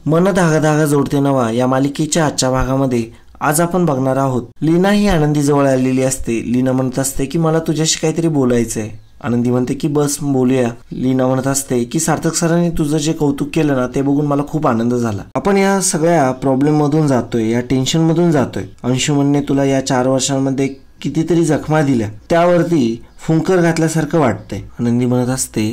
मन धागा धागा जोडते नवा या मालिकेच्या आजच्या भागामध्ये आज आपण बघणार आहोत लीना ही आनंदी जवळ आलेली असते. लीना म्हणत असते की मला तुझ्याशी काहीतरी बोलायचंय. आनंदी म्हणते की बस बोलूया. लीना म्हणत असते की सार्थक सरांनी तुझं जे कौतुक केलं ना ते बघून मला खूप आनंद झाला. आपण या सगळ्या प्रॉब्लेम मधून जातोय, या टेन्शन मधून जातोय. अंशुमनने तुला या 4 वर्षांमध्ये कितीतरी जखमा दिल्या, त्यावरती फुंकर घातल्यासारखं वाटतंय. आनंदी म्हणत असते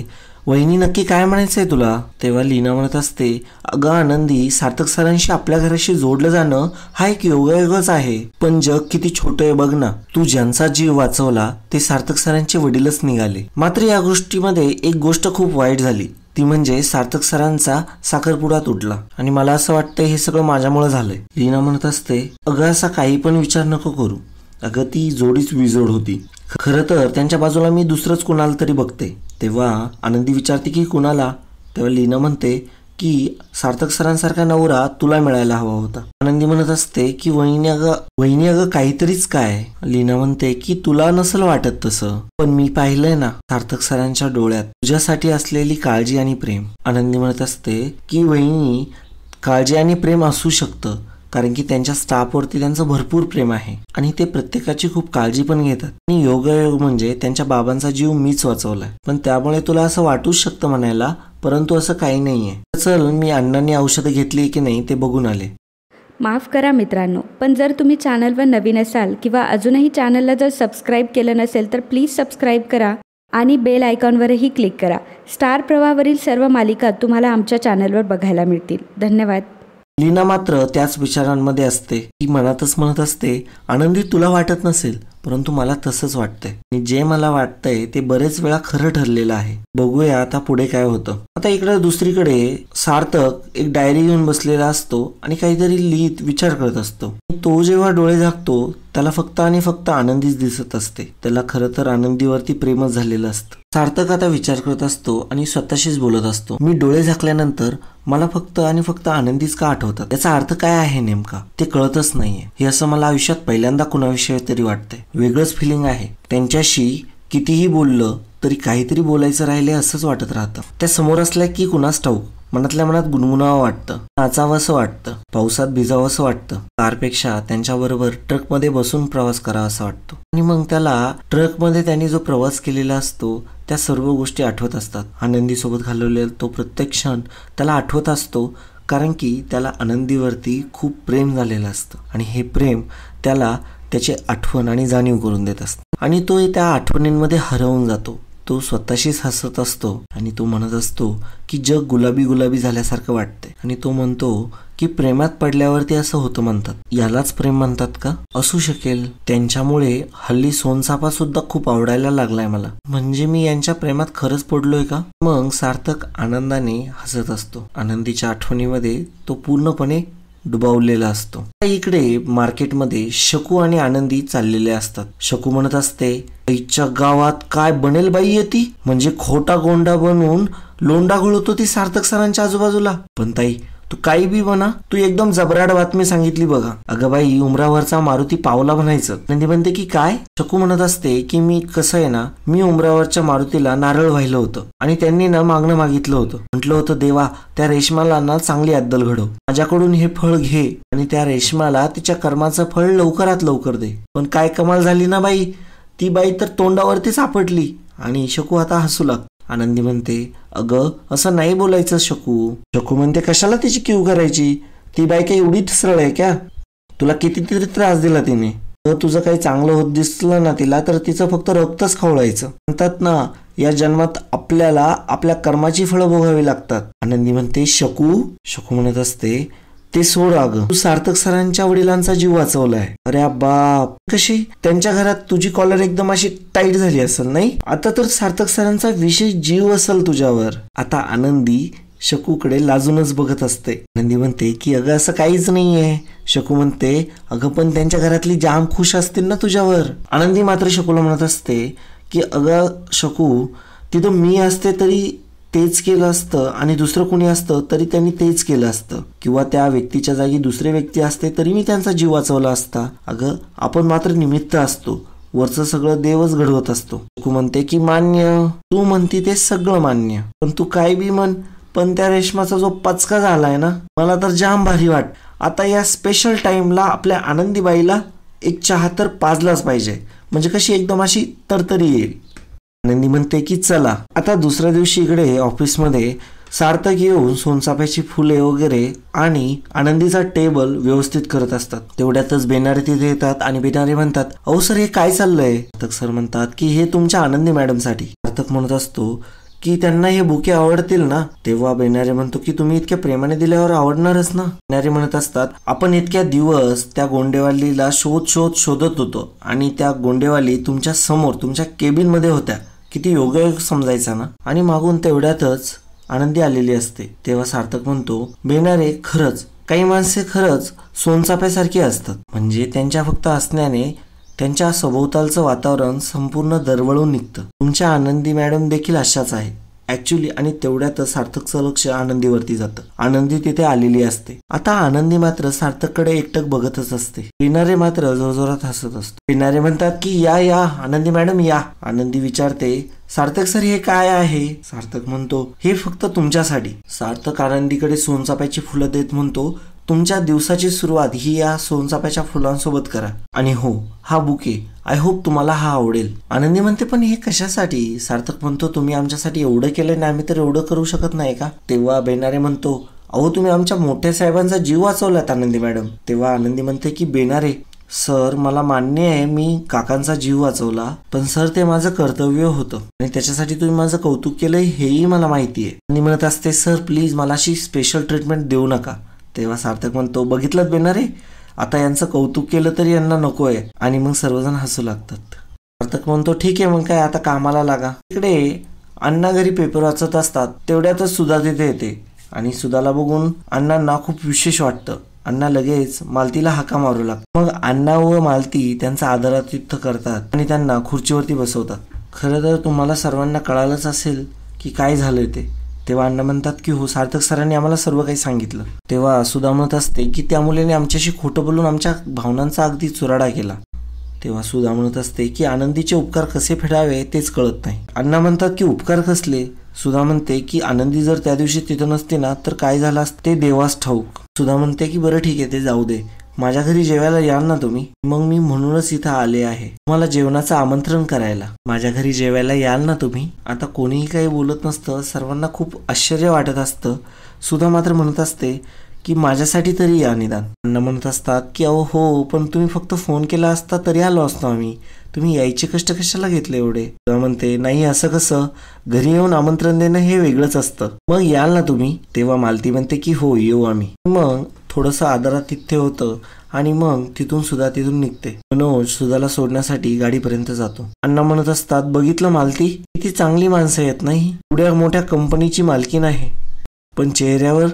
वहिनी नक्की काय म्हणायचंय तुला. तेव्हा लीना म्हणत असते अगं आनंदी, सार्थक सरांशी आपल्या घराशी जोडलं जाणं हा एक योगायोगच आहे. पण जग किती छोटं आहे बघ ना. तू ज्यांचा जीव वाचवला ते सार्थक सरांचे वडीलच निघाले. मात्र या गोष्टीमध्ये एक गोष्ट खूप वाईट झाली, ती म्हणजे सार्थक सरांचा साखरपुडा तुटला आणि मला असं वाटतंय हे सगळं माझ्यामुळे झालंय. लीना म्हणत असते अगं असा काही पण विचार नको करू. अगं ती जोडीच विजोड होती. खरं तर त्यांच्या बाजूला मी दुसरंच कुणाला तरी बघते. तेव्हा आनंदी विचारते की कुणाला. तेव्हा लीना म्हणते की सार्थक सरांसारखा नवरा तुला मिळायला हवा होता. आनंदी म्हणत असते की वहिनी अगं काहीतरीच काय. लीना म्हणते की तुला नसेल वाटत तसं, पण मी पाहिलंय ना सार्थक सरांच्या डोळ्यात तुझ्यासाठी असलेली काळजी आणि प्रेम. आनंदी म्हणत असते की वहिनी काळजी आणि प्रेम असू शकतं, कारण की त्यांच्या स्टाफवरती त्यांचं भरपूर प्रेम आहे आणि ते प्रत्येकाची खूप काळजी पण घेतात. आणि योगायोग म्हणजे त्यांच्या बाबांचा जीव मीच वाचवलाय. पण त्यामुळे तुला असं वाटूच शकतं म्हणायला, परंतु असं काही नाहीये. चल मी अण्णांनी औषधं घेतली की नाही ते बघून आले. माफ करा मित्रांनो, पण जर तुम्ही चॅनलवर नवीन असाल किंवा अजूनही चॅनलला जर सबस्क्राईब केलं नसेल तर प्लीज सबस्क्राईब करा आणि बेल आयकॉनवरही क्लिक करा. स्टार प्रवाहावरील सर्व मालिका तुम्हाला आमच्या चॅनलवर बघायला मिळतील. धन्यवाद. लीना मात्र त्याच विचारांमध्ये असते. ती मनातच म्हणत असते आनंदी तुला वाटत नसेल, परंतु मला तसंच वाटतंय आणि जे मला वाटतंय ते बरेच वेळा खरं ठरलेलं आहे. बघूया आता पुढे काय होतं. आता इकडे दुसरीकडे सार्थक एक डायरी घेऊन बसलेला असतो आणि काहीतरी लिहित विचार करत असतो. तो जेव्हा डोळे झाकतो त्याला फक्त आणि फक्त आनंदीच दिसत असते. त्याला खरं तर आनंदीवरती प्रेमच झालेलं असतं. सार्थक आता विचार करत असतो आणि स्वतःशीच बोलत असतो मी डोळे झाकल्यानंतर मला फक्त आणि फक्त आनंदीच का आठवतात. याचा अर्थ काय आहे नेमका ते कळतच नाहीये. हे असं मला आयुष्यात पहिल्यांदा कुणाविषयी तरी वाटतंय. वेगळंच फिलिंग आहे. त्यांच्याशी कितीही बोललं तरी काहीतरी बोलायचं राहिले असंच वाटत राहतं. त्या समोर असल्या की कुणास ठाऊक मनातल्या मनात गुणगुणावं वाटतं, नाचावं असं वाटतं, पावसात भिजावं असं वाटतं. कारपेक्षा त्यांच्याबरोबर ट्रकमध्ये बसून प्रवास करावा असं वाटतो. आणि मग त्याला ट्रकमध्ये त्यांनी जो प्रवास केलेला असतो त्या सर्व गोष्टी आठवत असतात. आनंदीसोबत घालवलेला तो प्रत्येक क्षण त्याला आठवत असतो, कारण की त्याला आनंदीवरती खूप प्रेम झालेलं असतं आणि हे प्रेम त्याला त्याची आठवण आणि जाणीव करून देत असतं. आणि तो त्या आठवणींमध्ये हरवून जातो. तो स्वतःशीच हसत असतो आणि तो म्हणत असतो की जग गुलाबी गुलाबी झाल्यासारखं वाटतंय. आणि तो म्हणतो की प्रेमात पडल्यावरती असं होतं म्हणतात. यालाच प्रेम म्हणतात का? असू शकेल. त्यांच्यामुळे हल्ली सोनचाफा सुद्धा खूप आवडायला लागलाय मला. म्हणजे मी यांच्या प्रेमात खरंच पडलोय का? मग सार्थक आनंदाने हसत असतो. आनंदीच्या आठवणीमध्ये तो पूर्णपणे डुबावलेला असतो. इकडे मार्केटमध्ये शकू आणि आनंदी चाललेले असतात. शकू म्हणत असते आईच्या गावात काय बनेल बाई येती, म्हणजे खोटा गोंडा बनवून लोंडा घोळतो ती सार्थक सरांच्या आजूबाजूला. पण ताई तू काही बी म्हणा, तू एकदम जबराट बातमी सांगितली बघा. अगं बाई उमरावरचा मारुती पावला म्हणायचं. नंदी म्हणते की काय? शकू म्हणत असते की मी कसं आहे ना, मी उमरावरच्या मारुतीला नारळ वाहिलं होतं आणि त्यांनी ना मागणं मागितलं होतं. म्हटलं होतं देवा त्या रेशमाला ना चांगली अद्दल घडव, माझ्याकडून हे फळ घे आणि त्या रेशमाला तिच्या कर्माचं फळ लवकरात लवकर दे. पण काय कमाल झाली ना बाई, ती बाई तर तोंडावरती सापडली आणि शकू आता हसू लागतो. आनंदी म्हणते अगं असं नाही बोलायचं शकू. शकू म्हणते कशाला तिची कीव करायची, ती बाई काही एवढी सरळ आहे क्या? तुला कितीतरी त्रास दिला तिने. तुझं काही चांगलं होत दिसलं ना तिला तर तिचं फक्त रक्तच खवळायचं. म्हणतात ना या जन्मात आपल्याला आपल्या कर्माची फळं भोगावी लागतात. आनंदी म्हणते शकू म्हणत असते ते सोड अगं, तू सार्थक सरांच्या वडिलांचा जीव वाचवलाय. अरे बाप, कशी? त्यांच्या घरात तुझी कॉलर एकदम अशी टाईट झाली असेल नाही? आता तर सार्थक सरांचा विशेष जीव असेल तुझ्यावर. आता आनंदी शकूकडे लाजूनच बघत असते. आनंदी म्हणते की अगं असं काहीच नाहीये. शकू म्हणते अगं पण त्यांच्या घरातली जाम खुश असतील ना तुझ्यावर. आनंदी मात्र शकूला म्हणत असते की अगं शकू, तिथं मी असते तरी तेच केलं असतं आणि दुसरं कोणी असतं तरी त्यांनी तेच केलं असतं, किंवा त्या व्यक्तीच्या जागी दुसरे व्यक्ती असते तरी मी त्यांचा जीव वाचवला असता. अगं आपण मात्र निमित्त असतो, वरचं सगळं देवच घडवत असतो. शकू म्हणते की मान्य, तू म्हणती ते सगळं मान्य, पण तू काय बी म्हण पण त्या रेशमाचा जो पचका झालाय ना, मला तर जाम भारी वाट. आता या स्पेशल टाइमला आपल्या आनंदीबाईला एक चहा तर पाजलाच पाहिजे, म्हणजे कशी एकदम अशी तरतरी येईल. आनंदी म्हणते की चला. आता दुसऱ्या दिवशी इकडे ऑफिसमध्ये सार्थक येऊन सोनचाफ्याची फुले वगैरे आणि आनंदीचा टेबल व्यवस्थित करत असतात. तेवढ्यातच बेनारे तिथे येतात आणि बेनारे म्हणतात, अहो सर हे काय चाललंय? सार्थक सर म्हणतात की हे तुमच्या आनंदी मॅडमसाठी. सार्थक म्हणत असतो की त्यांना हे बुके आवडतील ना. तेव्हा बेनारे म्हणतो की तुम्ही इतक्या प्रेमाने दिल्यावर आवडणारच ना. बेनारे म्हणत असतात, आपण इतक्या दिवस त्या गोंडेवालीला शोधत होतो आणि त्या गोंडेवाली तुमच्या समोर तुमच्या केबिन मध्ये होत्या. किती योगायोग समजायचा ना. आणि मागून तेवढ्यातच आनंदी आलेली असते. तेव्हा सार्थक म्हणतो, बेनारे खरंच काही माणसे खरंच सोनचाफ्यासारखी असतात, म्हणजे त्यांच्या फक्त असण्याने त्यांच्या सभोवतालचं वातावरण संपूर्ण दरवळून निघतं. तुमच्या आनंदी मॅडम देखील अशाच आहे ऍक्च्युली. आणि तेवढ्यातच सार्थकचं लक्ष आनंदीवरती जातं. आनंदी तिथे आलेली असते. आता आनंदी मात्र सार्थककडे एकटक बघतच असते. बेनारे मात्र जोरजोरात हसत असतो. बेनारे म्हणतात की या आनंदी मॅडम या. आनंदी विचारते, सार्थक सर हे काय आहे? सार्थक म्हणतो, हे फक्त तुमच्यासाठी. सार्थक आनंदीकडे सोनचाफ्याची फुलं देत म्हणतो, तुमच्या दिवसाची सुरुवात ही या सोनचाफ्याच्या फुलांसोबत करा. आणि हो, हा बुके आय होप तुम्हाला हा आवडेल. आनंदी म्हणते, पण हे कशासाठी? सार्थक म्हणतो, तुम्ही आमच्यासाठी एवढं केलं ना, आम्ही तर एवढं करू शकत नाही का? तेव्हा बेनारे म्हणतो, अहो तुम्ही आमच्या मोठ्या साहेबांचा जीव वाचवलात आनंदी मॅडम. तेव्हा आनंदी म्हणते की बेनारे सर मला मान्य आहे मी काकांचा जीव वाचवला, पण सर ते माझं कर्तव्य होतं आणि त्याच्यासाठी तुम्ही माझं कौतुक केलंय हेही मला माहिती आहे. आणि म्हणत असते, सर प्लीज मला अशी स्पेशल ट्रीटमेंट देऊ नका. तेव्हा सार्थक म्हणतो, बघितलं बेनारे, आता यांचं कौतुक केलं तरी यांना नको आहे. आणि मग सर्वजण हसू लागतात. सार्थक म्हणतो, ठीक आहे मग काय आता कामाला लागा. इकडे अण्णा घरी पेपर वाचत असतात. तेवढ्यातच सुधा तिथे येते आणि सुधाला बघून अण्णांना खूप विशेष वाटतं. अण्णा लगेच मालतीला हाका मारू लागतात. मग अण्णा व मालती त्यांचा आदरातिथ्य करतात आणि त्यांना खुर्चीवरती बसवतात. खरं तर तुम्हाला सर्वांना कळालंच असेल की काय झालंय ते. तेव्हा अण्णा म्हणतात की हो, सार्थक सरांनी आम्हाला सर्व काही सांगितलं. तेव्हा सुधा म्हणत असते की त्या मुलीने आमच्याशी खोटं बोलून आमच्या भावनांचा अगदी चुराडा केला. तेव्हा सुधा म्हणत असते की आनंदीचे उपकार कसे फेडावे तेच कळत नाही. अण्णा म्हणतात की उपकार कसले? सुधा म्हणते की आनंदी जर त्या दिवशी तिथं नसते ना तर काय झालं असते ते देवास ठाऊक. सुधा म्हणते की बरं ठीक आहे ते जाऊ दे, माझ्या घरी जेवायला याल ना तुम्ही? मग मी म्हणूनच इथं आले आहे तुम्हाला जेवणाचं आमंत्रण करायला. माझ्या घरी जेवायला याल ना तुम्ही? आता कोणीही काही बोलत नसतं. सर्वांना खूप आश्चर्य वाटत असतं. सुधा मात्र म्हणत असते की माझ्यासाठी तरी या निदान. अण्णा म्हणत असतात की अहो हो, पण तुम्ही फक्त फोन केला असता तरी आलो असतो आम्ही. तुम्ही यायचे कष्ट कशाला घेतले एवढे? सुधा म्हणते, नाही असं कसं, घरी येऊन आमंत्रण देणं हे वेगळंच असतं. मग याल ना तुम्ही? तेव्हा मालती म्हणते की हो येऊ आम्ही. मग थोडंसं आदरातिथ्य होतं आणि मग तिथून सुधा तिथून निघते. मनोज सुधाला सोडण्यासाठी गाडीपर्यंत जातो. अण्णा म्हणत असतात, बघितलं मालती, किती चांगली माणसं आहेत नाही? एवढ्या मोठ्या कंपनीची मालकीण आहे पण चेहऱ्यावर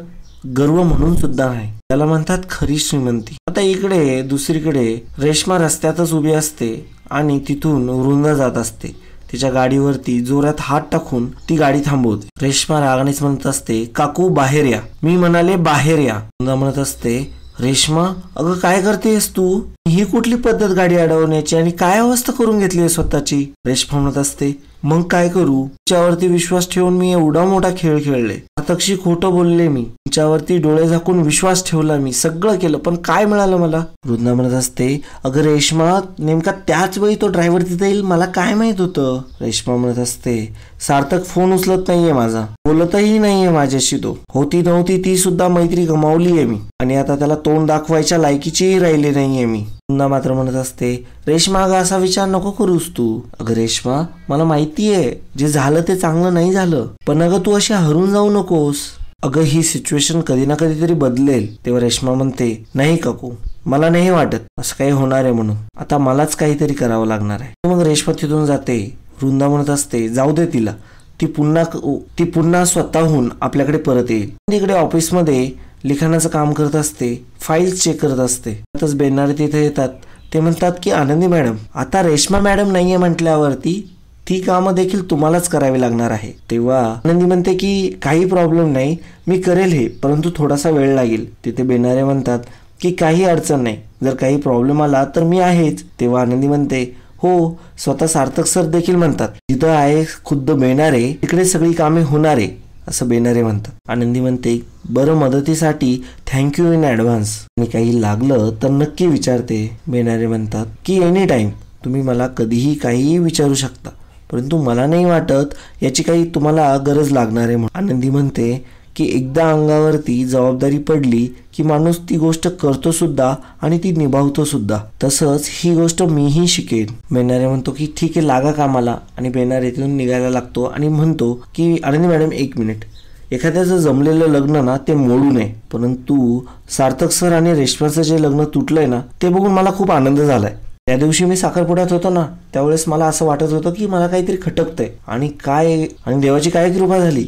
गर्व म्हणून सुद्धा नाही. त्याला म्हणतात खरी श्रीमंती. आता इकडे दुसरीकडे रेश्मा रस्त्यातच उभी असते आणि तिथून वृंदा जात असते. तिच्या गाडीवरती जोरात हात टाकून ती गाडी थांबवते. रेश्मा रागानेच म्हणत असते, काकू बाहेर या. मी म्हणाले बाहेर या. वृंदा म्हणत असते, रेश्मा अगं काय करतेस तू? ही कुठली पद्धत गाडी अडवण्याची आणि काय अवस्था करून घेतली स्वतःची? रेश्मा म्हणत असते, मग काय करू? तुमच्यावरती विश्वास ठेवून मी एवढा मोठा खेळ खेळले. सार्थकशी खोटं बोलले मी. तुमच्यावरती डोळे झाकून विश्वास ठेवला मी. सगळं केलं पण काय मिळालं मला? वृंदा म्हणत असते, अगं रेश्मा नेमका त्याच वेळी तो ड्रायव्हर तिथे येईल मला काय माहित होतं? रेश्मा म्हणत असते, सार्थक फोन उचलत नाहीये माझा, बोलतही नाहीये माझ्याशी. तो होती नव्हती ती सुद्धा मैत्री गमावली आहे मी आणि आता त्याला तोंड दाखवायच्या लायकीचीही राहिली नाहीये मी. वृंदा मात्र म्हणत असते, रेश्मा अगं असा विचार नको करूस तू. अगं रेश्मा मला माहितीये जे झालं ते चांगलं नाही झालं, पण अगं तू अशी हरून जाऊ नकोस. अगं ही सिच्युएशन कधी ना कधीतरी बदलेल. तेव्हा रेश्मा म्हणते, नाही काकू मला नाही वाटत असं काही होणार आहे म्हणून. आता मलाच काहीतरी करावं लागणार आहे. मग रेश्मा तिथून जाते. वृंदा म्हणत असते, जाऊ दे तिला, ती पुन्हा स्वतःहून आपल्याकडे परत येईल. तिकडे ऑफिसमध्ये लिखाणाचं काम करत असते, फाईल्स चेक करत असते. त्यातच बेनारे तिथे येतात. ते म्हणतात की आनंदी मॅडम आता रेश्मा मॅडम नाहीये म्हटल्यावरती ती कामं देखील तुम्हालाच करावी लागणार आहे. तेव्हा आनंदी म्हणते की काही प्रॉब्लेम नाही, मी करेल हे, परंतु थोडासा वेळ लागेल. तिथे बेनारे म्हणतात की काही अडचण नाही, जर काही प्रॉब्लेम आला तर मी आहेच. तेव्हा आनंदी म्हणते, हो स्वतः सार्थक सर देखील म्हणतात जिथं आहे खुद्द बेनारे तिकडे सगळी कामे होणारे. असं बेनारे म्हणतात. आनंदी म्हणते, बरं मदतीसाठी थँक्यू इन ॲडव्हान्स. आणि काही लागलं तर नक्की विचारते. बेनारे म्हणतात की एनी टाईम, तुम्ही मला कधीही काहीही विचारू शकता, परंतु मला नाही वाटत याची काही तुम्हाला गरज लागणार आहे. आनंदी म्हणते की एकदा अंगावरती जबाबदारी पडली की माणूस ती गोष्ट करतो सुद्धा आणि ती निभावतो सुद्धा. तसंच ही गोष्ट मीही शिकेन. बेनारे म्हणतो की ठीक आहे, लागा कामाला. आणि बेनारे तिथून निघायला लागतो आणि म्हणतो की आनंदी मॅडम 1 मिनिट, एखाद्याचं जमलेलं लग्न ना ते मोडू नये, परंतु सार्थक सर आणि रेश्माचं जे लग्न तुटलंय ना ते बघून मला खूप आनंद झालाय. त्या दिवशी मी साखरपुड्यात होतो ना त्यावेळेस मला असं वाटत होतं की मला काहीतरी खटकतंय आणि देवाची काय कृपा झाली,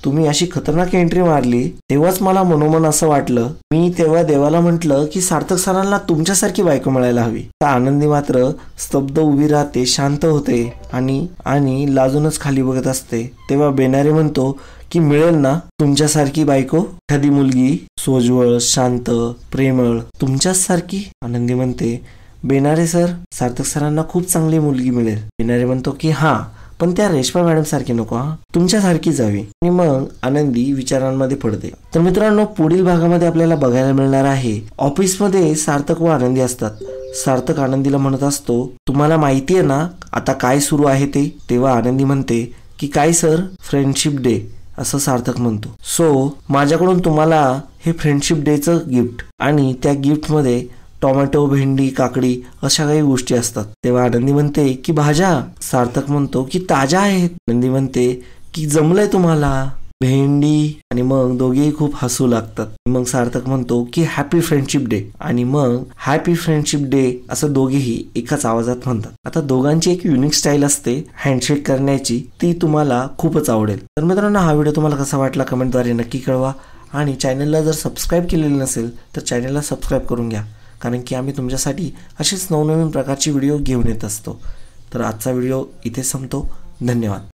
तुम्ही अशी खतरनाक एंट्री मारली. तेव्हाच मला मनोमन असं वाटलं, मी तेव्हा देवाला म्हटलं की सार्थक सरांना तुमच्यासारखी बायको मिळायला हवी. आनंदी मात्र स्तब्ध उभी राहते, शांत होते आणि लाजूनच खाली बघत असते. तेव्हा बेनारे म्हणतो की मिळेल ना तुमच्यासारखी बायको, एखादी मुलगी सोज्वळ, शांत, प्रेमळ, तुमच्याच सारखी. आनंदी म्हणते, बेनारे सर, सार्थक सरांना खूप चांगली मुलगी मिळेल. बेनारे म्हणतो की हां, पण त्या रेश्मा मॅडम सारखी नको, तुमच्यासारखी जावी. आणि मग आनंदी विचारांमध्ये पडते. तर मित्रांनो, पुढील भागामध्ये आपल्याला बघायला मिळणार आहे ऑफिसमध्ये सार्थक व आनंदी असतात. सार्थक आनंदीला म्हणत असतो, तुम्हाला माहितीये ना आता काय सुरू आहे ते. तेव्हा आनंदी म्हणते की काय सर, फ्रेंडशिप डे, असं सार्थक म्हणतो. सो माझ्याकडून तुम्हाला हे फ्रेंडशिप डेचं गिफ्ट, आणि त्या गिफ्टमध्ये टोमॅटो, भेंडी, काकडी अशा काही गोष्टी असतात. तेव्हा आनंदी म्हणते की भाज्या. सार्थक म्हणतो की ताज्या आहेत. आनंदी म्हणते की जमलंय तुम्हाला, भेंडी. आणि मग दोघेही खूप हसू लागतात. मग सार्थक म्हणतो की हॅपी फ्रेंडशिप डे, आणि मग हॅपी फ्रेंडशिप डे असं दोघेही एकाच आवाजात म्हणतात. आता दोघांची एक युनिक स्टाईल असते हँडशेक करण्याची, ती तुम्हाला खूपच आवडेल. तर मित्रांनो, हा व्हिडिओ तुम्हाला कसा वाटला कमेंटद्वारे नक्की कळवा. आणि चॅनलला जर सबस्क्राईब केलेलं नसेल तर चॅनलला सबस्क्राईब करून घ्या, कारण की आम्ही तुमच्यासाठी असेच नवनवीन प्रकारचे व्हिडिओ घेऊन येत असतो. तर आजचा व्हिडिओ इथे संपतो. धन्यवाद.